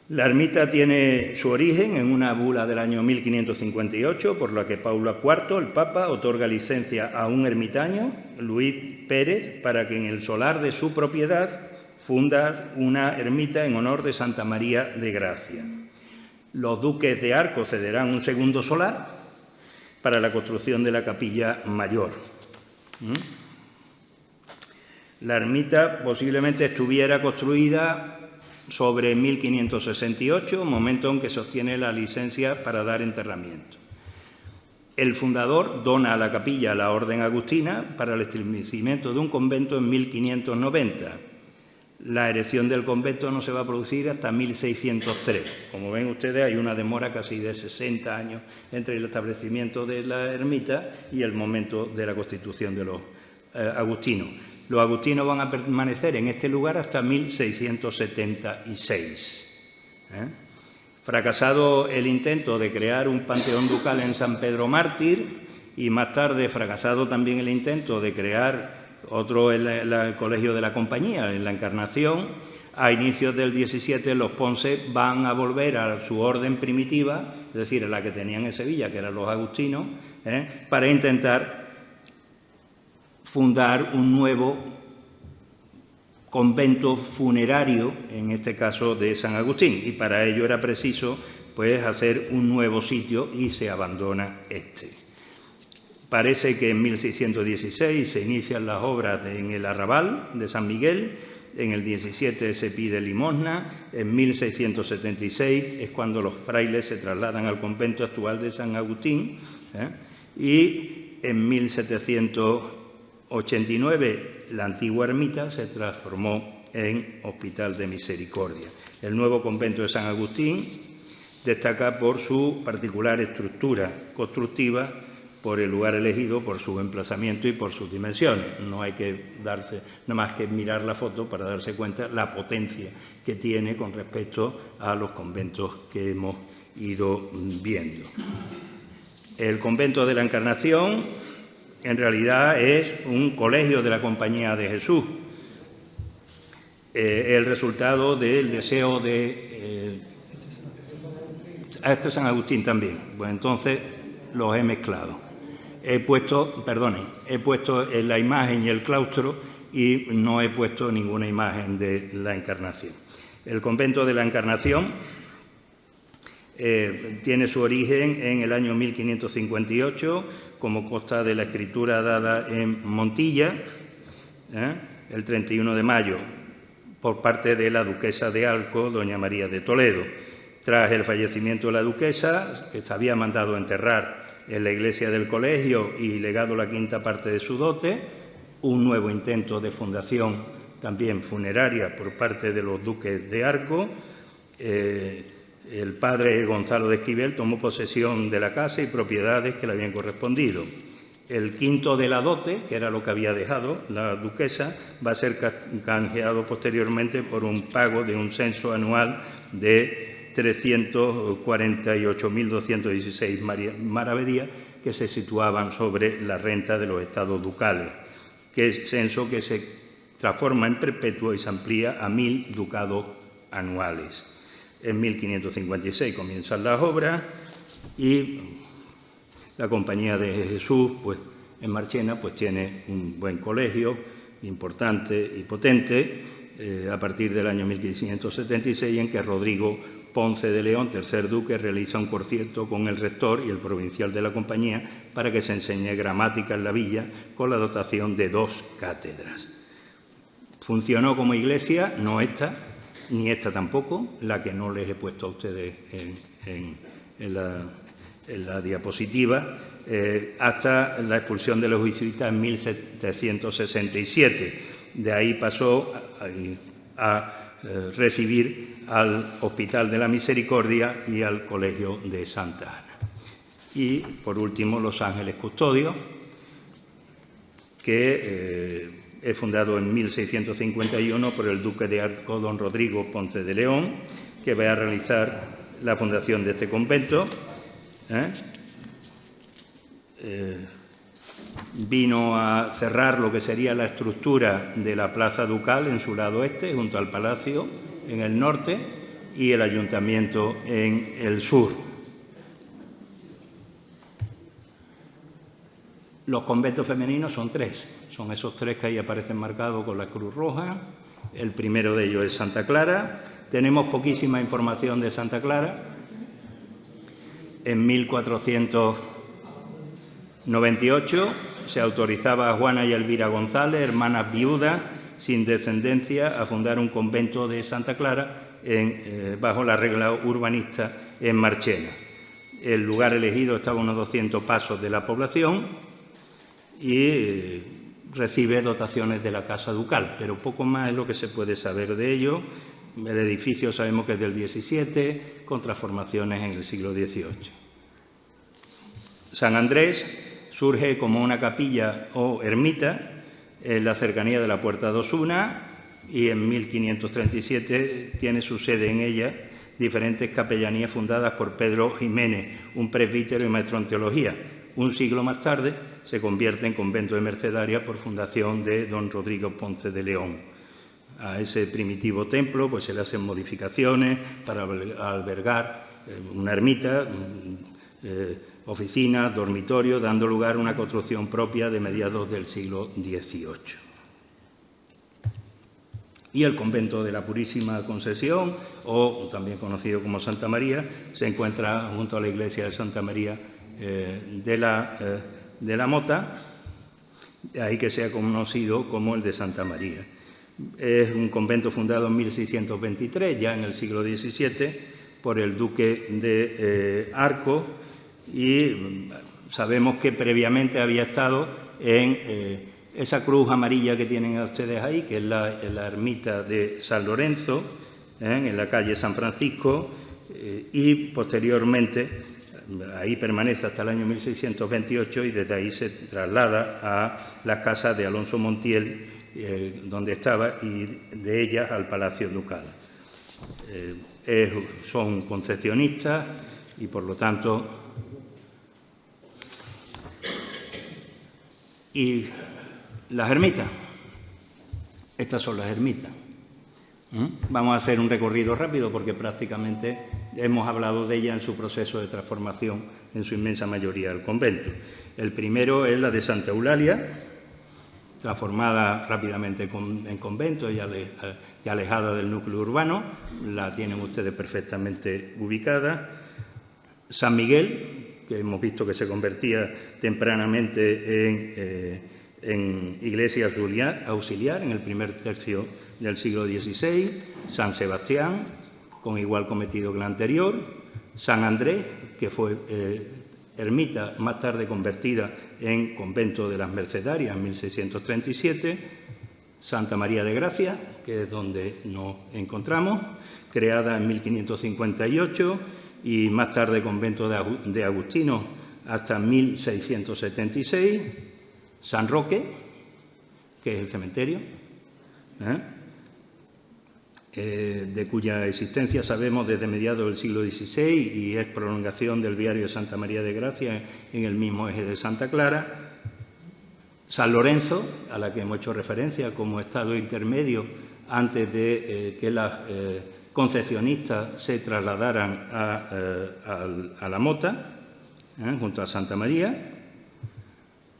La ermita tiene su origen en una bula del año 1558, por la que Paulo IV, el Papa, otorga licencia a un ermitaño, Luis Pérez, para que en el solar de su propiedad funda una ermita en honor de Santa María de Gracia. Los duques de Arcos cederán un segundo solar para la construcción de la capilla mayor. La ermita posiblemente estuviera construida sobre 1568, momento en que se obtiene la licencia para dar enterramiento. El fundador dona a la capilla la orden agustina para el establecimiento de un convento en 1590. La erección del convento no se va a producir hasta 1603. Como ven ustedes, hay una demora casi de 60 años entre el establecimiento de la ermita y el momento de la constitución de los agustinos. Los agustinos van a permanecer en este lugar hasta 1676. Fracasado el intento de crear un panteón ducal en San Pedro Mártir y más tarde fracasado también el intento de crear Otro es el Colegio de la Compañía, en la Encarnación. A inicios del 17 los Ponce van a volver a su orden primitiva, es decir, a la que tenían en Sevilla, que eran los agustinos, para intentar fundar un nuevo convento funerario, en este caso de San Agustín, y para ello era preciso pues hacer un nuevo sitio y se abandona este. Parece que en 1616 se inician las obras en el arrabal de San Miguel, en el 17 se pide limosna, en 1676 es cuando los frailes se trasladan al convento actual de San Agustín, y en 1789 la antigua ermita se transformó en Hospital de Misericordia. El nuevo convento de San Agustín destaca por su particular estructura constructiva, por el lugar elegido, por su emplazamiento y por sus dimensiones. No hay que darse nada más que mirar la foto para darse cuenta la potencia que tiene con respecto a los conventos que hemos ido viendo. El convento de la Encarnación en realidad es un colegio de la Compañía de Jesús, el resultado del deseo de... este es San Agustín también, pues entonces los he mezclado. He puesto en la imagen y el claustro y no he puesto ninguna imagen de la Encarnación. El convento de la Encarnación tiene su origen en el año 1558, como consta de la escritura dada en Montilla, el 31 de mayo, por parte de la duquesa de Alco, doña María de Toledo. Tras el fallecimiento de la duquesa, que se había mandado enterrar en la iglesia del colegio y legado la quinta parte de su dote, un nuevo intento de fundación también funeraria por parte de los duques de Arco. El padre Gonzalo de Esquivel tomó posesión de la casa y propiedades que le habían correspondido. El quinto de la dote, que era lo que había dejado la duquesa, va a ser canjeado posteriormente por un pago de un censo anual de 348.216 maravedíes que se situaban sobre la renta de los estados ducales, que es censo que se transforma en perpetuo y se amplía a 1.000 ducados anuales. En 1556 comienzan las obras y la Compañía de Jesús, pues en Marchena, pues tiene un buen colegio, importante y potente, a partir del año 1576, en que Rodrigo Ponce de León, tercer duque, realiza un concierto con el rector y el provincial de la Compañía para que se enseñe gramática en la villa con la dotación de 2 cátedras. Funcionó como iglesia, no esta, ni esta tampoco, la que no les he puesto a ustedes en la diapositiva, hasta la expulsión de los jesuitas en 1767. De ahí pasó a recibir al Hospital de la Misericordia y al Colegio de Santa Ana. Y, por último, Los Ángeles Custodios, que es fundado en 1651 por el duque de Arco, don Rodrigo Ponce de León, que va a realizar la fundación de este convento. Vino a cerrar lo que sería la estructura de la Plaza Ducal en su lado este, junto al Palacio en el norte y el Ayuntamiento en el sur. Los conventos femeninos son 3, son esos 3 que ahí aparecen marcados con la Cruz Roja. El primero de ellos es Santa Clara. Tenemos poquísima información de Santa Clara. En 1498 se autorizaba a Juana y Elvira González, hermanas viudas sin descendencia, a fundar un convento de Santa Clara bajo la regla urbanista en Marchena. El lugar elegido estaba a unos 200 pasos de la población y recibe dotaciones de la Casa Ducal, pero poco más es lo que se puede saber de ello. El edificio sabemos que es del XVII, con transformaciones en el siglo XVIII. San Andrés surge como una capilla o ermita en la cercanía de la Puerta de Osuna y en 1537 tiene su sede en ella diferentes capellanías fundadas por Pedro Jiménez, un presbítero y maestro en teología, un siglo más tarde se convierte en convento de Mercedarias por fundación de don Rodrigo Ponce de León. A ese primitivo templo pues, se le hacen modificaciones para albergar una ermita, oficinas, dormitorios, dando lugar a una construcción propia de mediados del siglo XVIII. Y el convento de la Purísima Concepción, o también conocido como Santa María, se encuentra junto a la iglesia de Santa María de la Mota, ahí que se ha conocido como el de Santa María. Es un convento fundado en 1623, ya en el siglo XVII, por el duque de Arco, y sabemos que previamente había estado en esa cruz amarilla que tienen ustedes ahí, que es la ermita de San Lorenzo, en la calle San Francisco, y posteriormente ahí permanece hasta el año 1628 y desde ahí se traslada a las casas de Alonso Montiel, donde estaba, y de ellas al Palacio Ducal. Son concepcionistas y, por lo tanto, y las ermitas, estas son las ermitas. Vamos a hacer un recorrido rápido porque prácticamente hemos hablado de ella en su proceso de transformación, en su inmensa mayoría, del convento. El primero es la de Santa Eulalia, transformada rápidamente en convento y alejada del núcleo urbano. La tienen ustedes perfectamente ubicada. San Miguel, que hemos visto que se convertía tempranamente en iglesia auxiliar en el primer tercio del siglo XVI, San Sebastián, con igual cometido que el anterior, San Andrés, que fue ermita más tarde convertida en convento de las Mercedarias en 1637, Santa María de Gracia, que es donde nos encontramos, creada en 1558 y más tarde convento de Agustinos hasta 1676, San Roque, que es el cementerio, de cuya existencia sabemos desde mediados del siglo XVI y es prolongación del viario de Santa María de Gracia en el mismo eje de Santa Clara. San Lorenzo, a la que hemos hecho referencia como estado intermedio antes de que las concepcionistas se trasladaran a la Mota, junto a Santa María.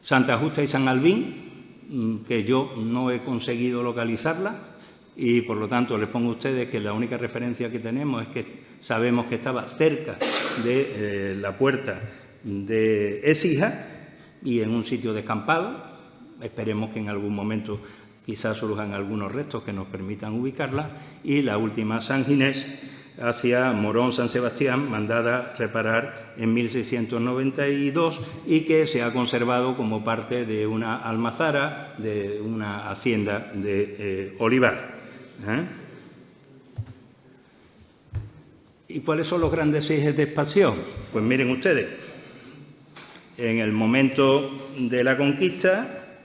Santa Justa y San Albín, que yo no he conseguido localizarla y, por lo tanto, les pongo a ustedes que la única referencia que tenemos es que sabemos que estaba cerca de la puerta de Écija y en un sitio descampado. Esperemos que en algún momento quizás surjan algunos restos que nos permitan ubicarla. Y la última, San Ginés, hacia Morón San Sebastián, mandada reparar en 1692 y que se ha conservado como parte de una almazara, de una hacienda de olivar. ¿Y cuáles son los grandes ejes de expansión? Pues miren ustedes, en el momento de la conquista,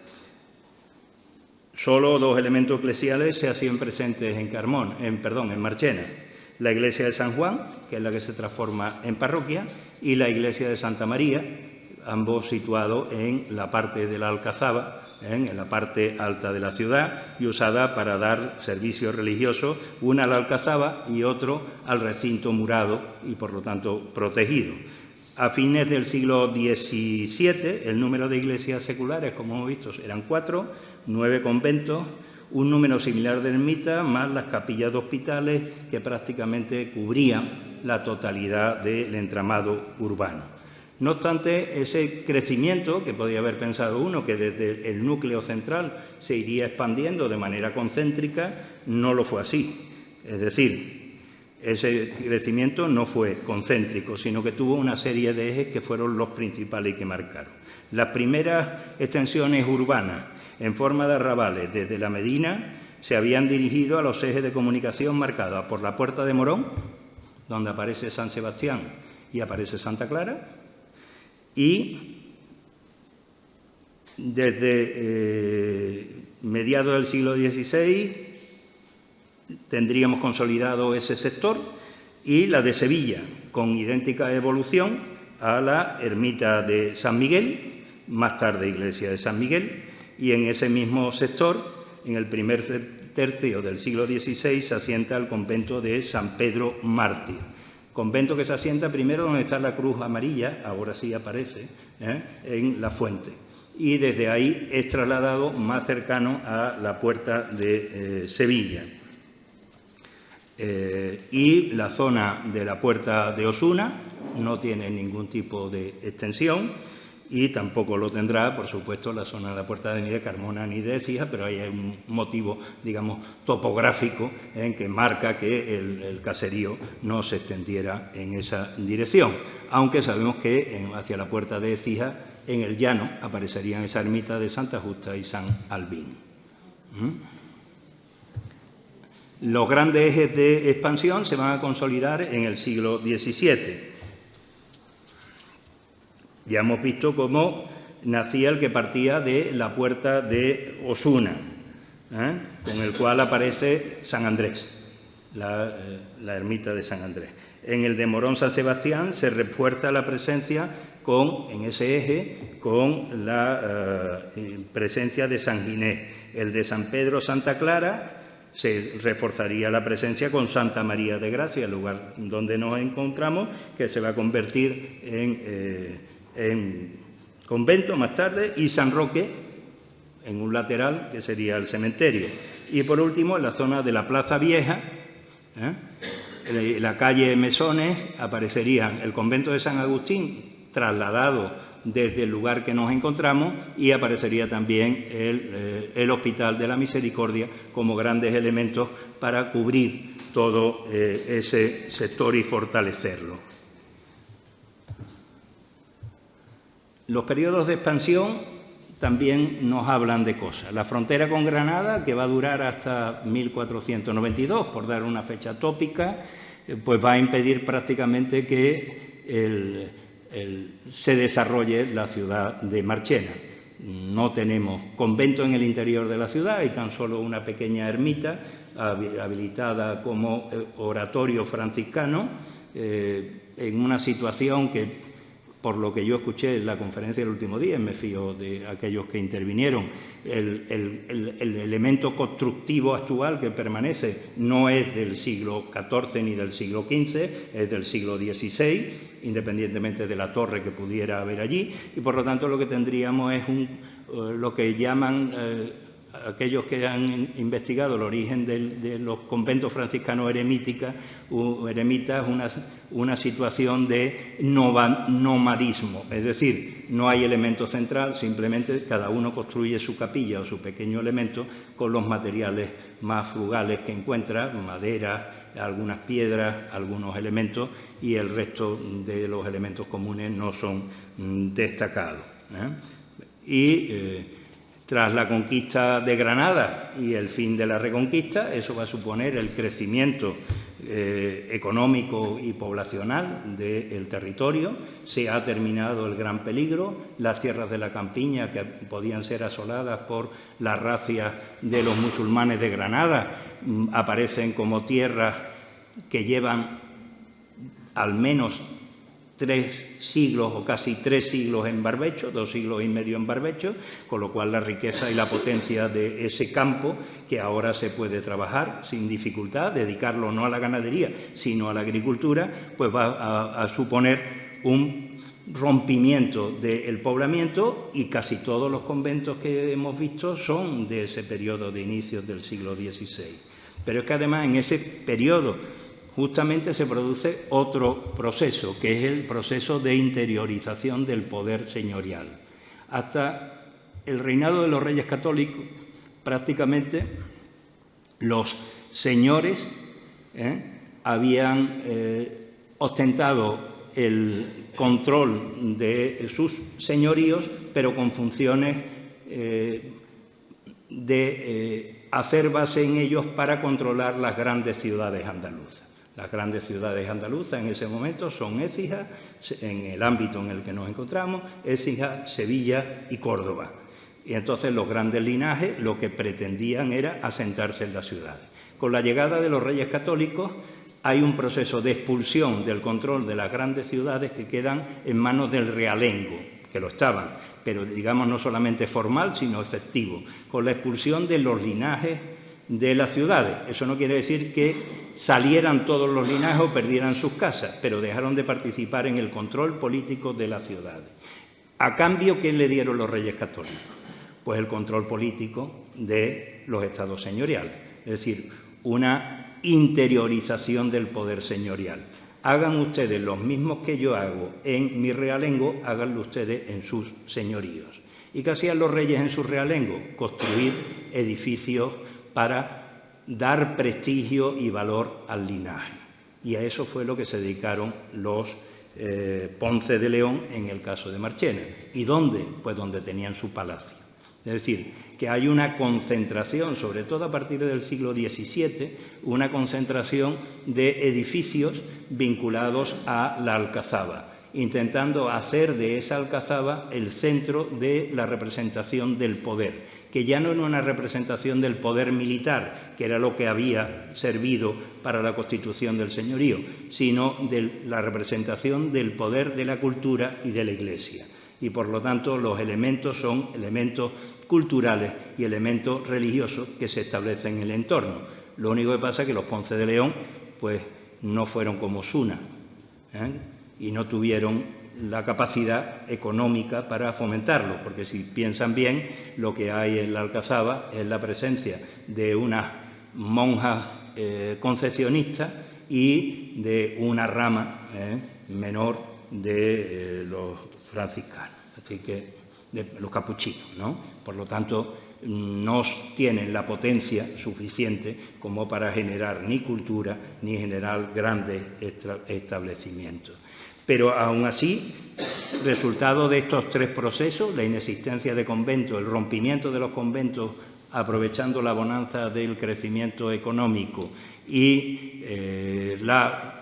solo dos elementos eclesiales se hacían presentes en Marchena. La iglesia de San Juan, que es la que se transforma en parroquia, y la iglesia de Santa María, ambos situados en la parte de la Alcazaba, en la parte alta de la ciudad, y usada para dar servicios religiosos, una a la Alcazaba y otro al recinto murado y, por lo tanto, protegido. A fines del siglo XVII, el número de iglesias seculares, como hemos visto, eran 4, 9 conventos, un número similar de ermitas, más las capillas de hospitales que prácticamente cubrían la totalidad del entramado urbano. No obstante, ese crecimiento, que podía haber pensado uno que desde el núcleo central se iría expandiendo de manera concéntrica, no lo fue así. Es decir, ese crecimiento no fue concéntrico, sino que tuvo una serie de ejes que fueron los principales y que marcaron. Las primeras extensiones urbanas en forma de arrabales desde la Medina se habían dirigido a los ejes de comunicación marcados por la Puerta de Morón, donde aparece San Sebastián y aparece Santa Clara, y desde mediados del siglo XVI tendríamos consolidado ese sector, y la de Sevilla, con idéntica evolución, a la ermita de San Miguel, más tarde iglesia de San Miguel, y en ese mismo sector, en el primer tercio del siglo XVI, se asienta el convento de San Pedro Mártir. Convento que se asienta primero donde está la cruz amarilla, ahora sí aparece, en la fuente. Y desde ahí es trasladado más cercano a la puerta de Sevilla. Y la zona de la puerta de Osuna no tiene ningún tipo de extensión y tampoco lo tendrá, por supuesto, la zona de la puerta ni de Carmona ni de Écija, pero ahí hay un motivo, digamos, topográfico en que marca que el caserío no se extendiera en esa dirección, aunque sabemos que hacia la puerta de Écija, en el llano, aparecerían esa ermita de Santa Justa y San Albín. Los grandes ejes de expansión se van a consolidar en el siglo XVII. Ya hemos visto cómo nacía el que partía de la puerta de Osuna, con el cual aparece San Andrés, la ermita de San Andrés. En el de Morón San Sebastián se refuerza la presencia en ese eje con la presencia de San Ginés. El de San Pedro Santa Clara se reforzaría la presencia con Santa María de Gracia, el lugar donde nos encontramos, que se va a convertir en convento más tarde, y San Roque en un lateral, que sería el cementerio. Y por último, en la zona de la Plaza Vieja, la calle Mesones, aparecerían el convento de San Agustín, trasladado desde el lugar que nos encontramos, y aparecería también el Hospital de la Misericordia como grandes elementos para cubrir todo ese sector y fortalecerlo. Los periodos de expansión también nos hablan de cosas. La frontera con Granada, que va a durar hasta 1492, por dar una fecha tópica, pues va a impedir prácticamente que se desarrolle la ciudad de Marchena. No tenemos convento en el interior de la ciudad, hay tan solo una pequeña ermita habilitada como oratorio franciscano, en una situación que, por lo que yo escuché en la conferencia del último día, me fío de aquellos que intervinieron, el elemento constructivo actual que permanece no es del siglo XIV ni del siglo XV, es del siglo XVI, independientemente de la torre que pudiera haber allí, y por lo tanto lo que tendríamos es lo que llaman aquellos que han investigado el origen de los conventos franciscanos eremitas, una situación de nomadismo, es decir, no hay elemento central, simplemente cada uno construye su capilla o su pequeño elemento con los materiales más frugales que encuentra, madera, algunas piedras, algunos elementos, y el resto de los elementos comunes no son destacados. Tras la conquista de Granada y el fin de la Reconquista, eso va a suponer el crecimiento económico y poblacional del territorio. Se ha terminado el gran peligro. Las tierras de la campiña, que podían ser asoladas por las razias de los musulmanes de Granada, aparecen como tierras que llevan al menos 3 siglos o casi 3 siglos en barbecho, 2 siglos y medio en barbecho, con lo cual la riqueza y la potencia de ese campo, que ahora se puede trabajar sin dificultad, dedicarlo no a la ganadería, sino a la agricultura, pues va a suponer un rompimiento del poblamiento, y casi todos los conventos que hemos visto son de ese periodo de inicios del siglo XVI. Pero es que además en ese periodo justamente se produce otro proceso, que es el proceso de interiorización del poder señorial. Hasta el reinado de los Reyes Católicos, prácticamente los señores habían ostentado el control de sus señoríos, pero con funciones de hacer base en ellos para controlar las grandes ciudades andaluzas. Las grandes ciudades andaluzas en ese momento son Écija, en el ámbito en el que nos encontramos, Écija, Sevilla y Córdoba. Y entonces los grandes linajes lo que pretendían era asentarse en las ciudades. Con la llegada de los Reyes Católicos hay un proceso de expulsión del control de las grandes ciudades que quedan en manos del realengo, que lo estaban, pero digamos no solamente formal, sino efectivo, con la expulsión de los linajes de las ciudades. Eso no quiere decir que salieran todos los linajes o perdieran sus casas, pero dejaron de participar en el control político de las ciudades. ¿A cambio qué le dieron los reyes católicos? Pues el control político de los estados señoriales, es decir, una interiorización del poder señorial. Hagan ustedes los mismos que yo hago en mi realengo, háganlo ustedes en sus señoríos. ¿Y qué hacían los reyes en su realengo? Construir edificios para dar prestigio y valor al linaje. Y a eso fue lo que se dedicaron los Ponce de León en el caso de Marchena. ¿Y dónde? Pues donde tenían su palacio. Es decir, que hay una concentración, sobre todo a partir del siglo XVII, una concentración de edificios vinculados a la alcazaba, intentando hacer de esa alcazaba el centro de la representación del poder, que ya no era una representación del poder militar, que era lo que había servido para la constitución del señorío, sino de la representación del poder de la cultura y de la Iglesia. Y, por lo tanto, los elementos son elementos culturales y elementos religiosos que se establecen en el entorno. Lo único que pasa es que los Ponce de León pues, no fueron como Osuna, y no tuvieron la capacidad económica para fomentarlo, porque si piensan bien, lo que hay en la Alcazaba es la presencia de unas monjas concepcionistas y de una rama menor de los franciscanos, así que de los capuchinos, ¿no? Por lo tanto, no tienen la potencia suficiente como para generar ni cultura ni generar grandes establecimientos. Pero aún así, resultado de estos tres procesos, la inexistencia de conventos, el rompimiento de los conventos aprovechando la bonanza del crecimiento económico y la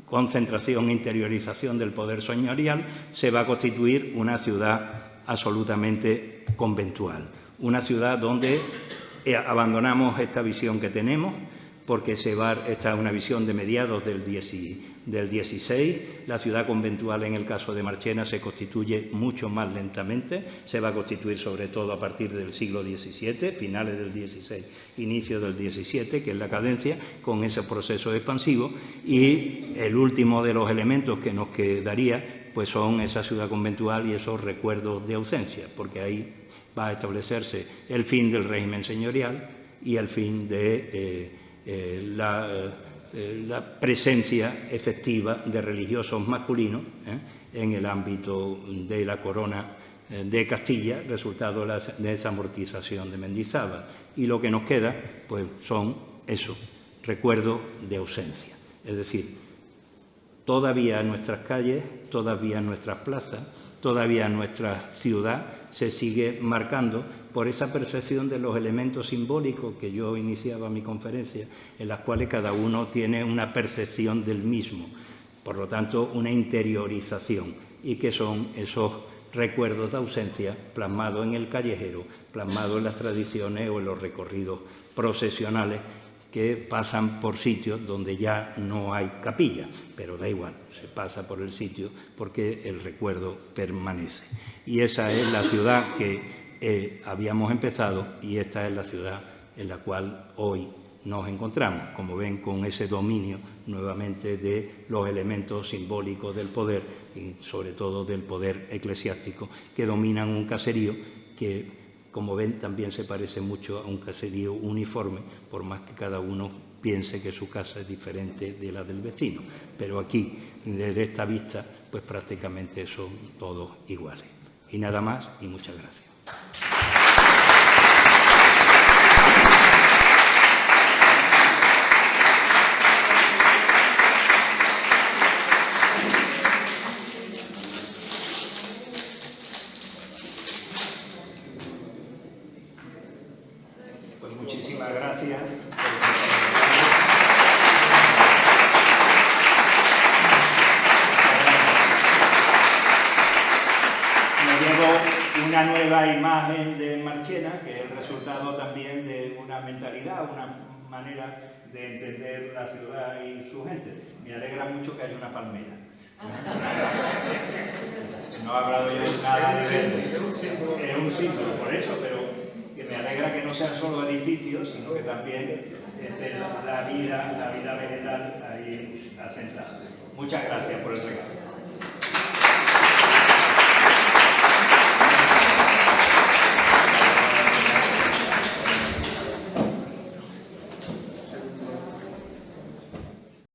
concentración e interiorización del poder señorial, se va a constituir una ciudad absolutamente conventual. Una ciudad donde abandonamos esta visión que tenemos, porque esta es una visión de mediados del XVI. La ciudad conventual, en el caso de Marchena, se constituye mucho más lentamente. Se va a constituir sobre todo a partir del siglo XVII, finales del XVI, inicio del XVII, que es la cadencia, con ese proceso expansivo. Y el último de los elementos que nos quedaría pues son esa ciudad conventual y esos recuerdos de ausencia, porque ahí va a establecerse el fin del régimen señorial y el fin de la presencia efectiva de religiosos masculinos en el ámbito de la corona de Castilla, resultado de esa amortización de Mendizábal. Y lo que nos queda pues son esos recuerdos de ausencia. Es decir, todavía en nuestras calles, todavía en nuestras plazas, todavía en nuestra ciudad se sigue marcando por esa percepción de los elementos simbólicos que yo iniciaba mi conferencia, en las cuales cada uno tiene una percepción del mismo, por lo tanto una interiorización, y que son esos recuerdos de ausencia plasmados en el callejero, plasmados en las tradiciones o en los recorridos procesionales que pasan por sitios donde ya no hay capilla, pero da igual, se pasa por el sitio porque el recuerdo permanece. Y esa es la ciudad que habíamos empezado y esta es la ciudad en la cual hoy nos encontramos, como ven, con ese dominio nuevamente de los elementos simbólicos del poder y sobre todo del poder eclesiástico que dominan un caserío que, como ven, también se parece mucho a un caserío uniforme, por más que cada uno piense que su casa es diferente de la del vecino. Pero aquí, desde esta vista, pues prácticamente son todos iguales. Y nada más, y muchas gracias. Pues muchísimas gracias. Una nueva imagen de Marchena, que es el resultado también de una mentalidad, una manera de entender la ciudad y su gente. Me alegra mucho que haya una palmera. No he hablado yo nada de verde. Es un símbolo, por eso, pero que me alegra que no sean solo edificios, sino que también la vida vegetal ahí asentada. Muchas gracias por el regalo.